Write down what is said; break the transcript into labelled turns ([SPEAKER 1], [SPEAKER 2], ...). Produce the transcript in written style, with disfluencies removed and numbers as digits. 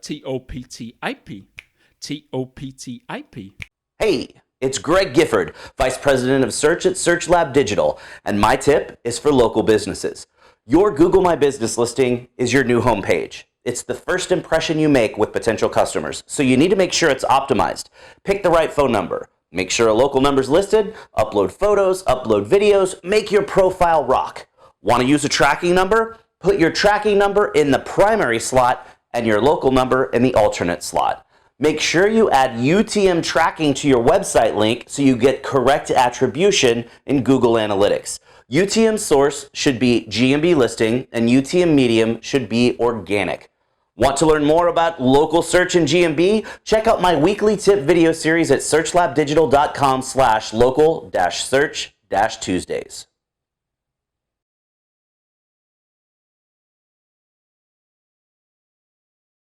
[SPEAKER 1] T.O.P.T.I.P. T.O.P.T.I.P.
[SPEAKER 2] Hey, it's Greg Gifford, Vice President of Search at SearchLab Digital, and my tip is for local businesses. Your Google My Business listing is your new homepage. It's the first impression you make with potential customers, so you need to make sure it's optimized. Pick the right phone number. Make sure a local number's listed, upload photos, upload videos, make your profile rock. Want to use a tracking number? Put your tracking number in the primary slot and your local number in the alternate slot. Make sure you add UTM tracking to your website link so you get correct attribution in Google Analytics. UTM source should be GMB listing and UTM medium should be organic. Want to learn more about local search and GMB? Check out my weekly tip video series at searchlabdigital.com/local-search-Tuesdays.